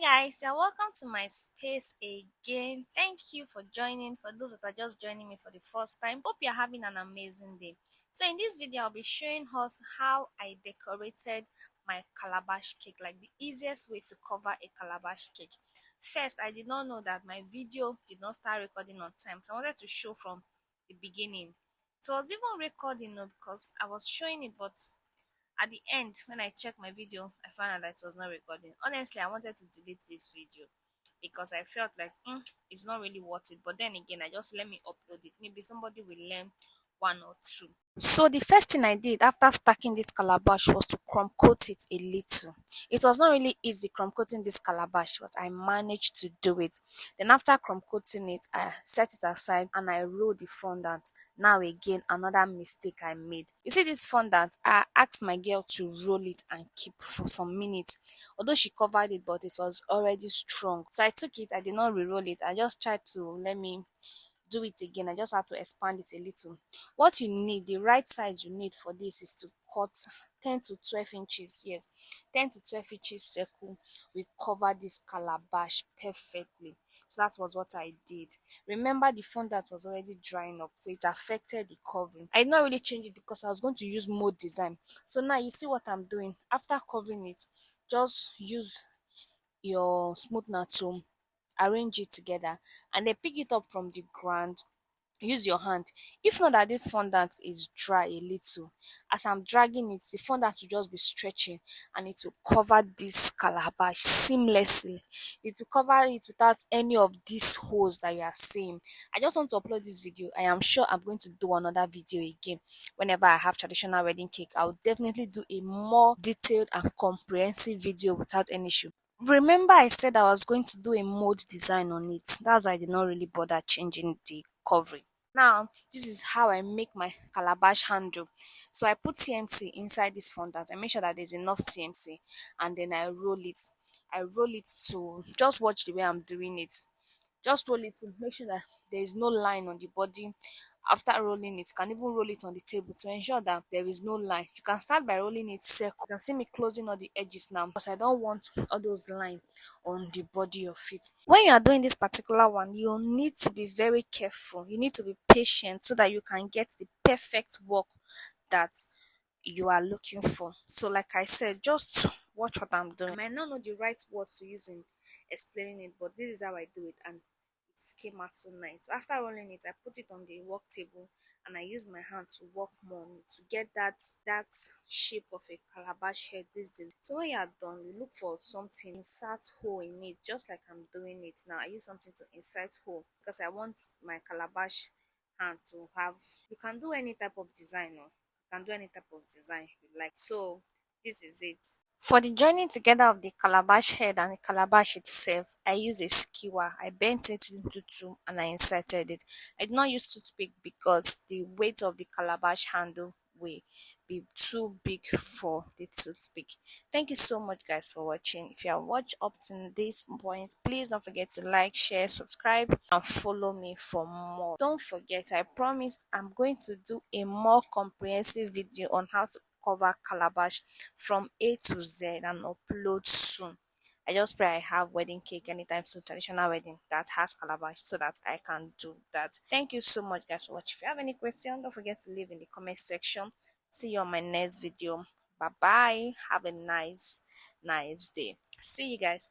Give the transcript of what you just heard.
Guys, you're welcome to my space again. Thank you for joining. For those that are just joining me for the first time, hope you're having an amazing day. So in this video, I'll be showing us how I decorated my calabash cake, like the easiest way to cover a calabash cake. First, I did not know that my video did not start recording on time, so I wanted to show from the beginning. So I was even recording because I was showing it, but at the end, when I checked my video, I found out that it was not recording. Honestly, I wanted to delete this video because I felt like it's not really worth it. But then again, I just let me upload it. Maybe somebody will learn one or two. So the first thing I did after stacking this calabash was to crumb coat it a little. It was not really easy crumb coating this calabash, but I managed to do it. Then after crumb coating it, I set it aside and I rolled the fondant. Now again, another mistake I made. You see this fondant, I asked my girl to roll it and keep for some minutes. Although she covered it, but it was already strong. So I took it, I did not re-roll it. I just tried to let me do it again. I just had to expand it a little. What you need, the right size you need for this is to cut 10 to 12 inches. Yes, 10 to 12 inches circle will cover this calabash perfectly. So that was what I did. Remember, the fondant was already drying up, so it affected the covering. I did not really change it because I was going to use mold design. So now you see what I'm doing. After covering it, just use your smoother to arrange it together and then pick it up from the ground. Use your hand. If not that this fondant is dry a little, as I'm dragging it, the fondant will just be stretching and it will cover this calabash seamlessly. It will cover it without any of these holes that you are seeing. I just want to upload this video. I am sure I'm going to do another video again whenever I have traditional wedding cake. I'll definitely do a more detailed and comprehensive video without any issue. Remember, I said I was going to do a mold design on it. That's why I did not really bother changing the covering. Now, this is how I make my calabash handle. So I put CMC inside this fondant. I make sure that there's enough CMC and then I roll it. I roll it to just watch the way I'm doing it. Just roll it to make sure that there is no line on the body. After rolling it, you can even roll it on the table to ensure that there is no line. You can start by rolling it circle. You can see me closing all the edges now because I don't want all those lines on the body of it. When you are doing this particular one, you need to be very careful. You need to be patient so that you can get the perfect work that you are looking for. So, like I said, just watch what I'm doing. I might not know the right words to use in explaining it, but this is how I do it, and it came out so nice. So after rolling it, I put it on the work table and I use my hand to work more on it to get that shape of a calabash head. This design. So when you are done, you look for something insert hole in it, just like I'm doing it now. I use something to insert hole because I want my calabash hand to have. You can do any type of design, or you can do any type of design you like. So this is it. For the joining together of the calabash head and the calabash itself, I use a skewer. I bent it into two and I inserted it. I did not use toothpick because the weight of the calabash handle will be too big for the toothpick. Thank you so much guys for watching. If you have watched up to this point, please don't forget to like, share, subscribe and follow me for more. Don't forget, I promise I'm going to do a more comprehensive video on how to cover calabash from A to Z and upload soon. I just pray I have wedding cake anytime soon, traditional wedding that has calabash, so that I can do that. Thank you so much guys for watching. If you have any question, don't forget to leave in the comment section. See you on my next video. Bye bye. Have a nice day. See you guys.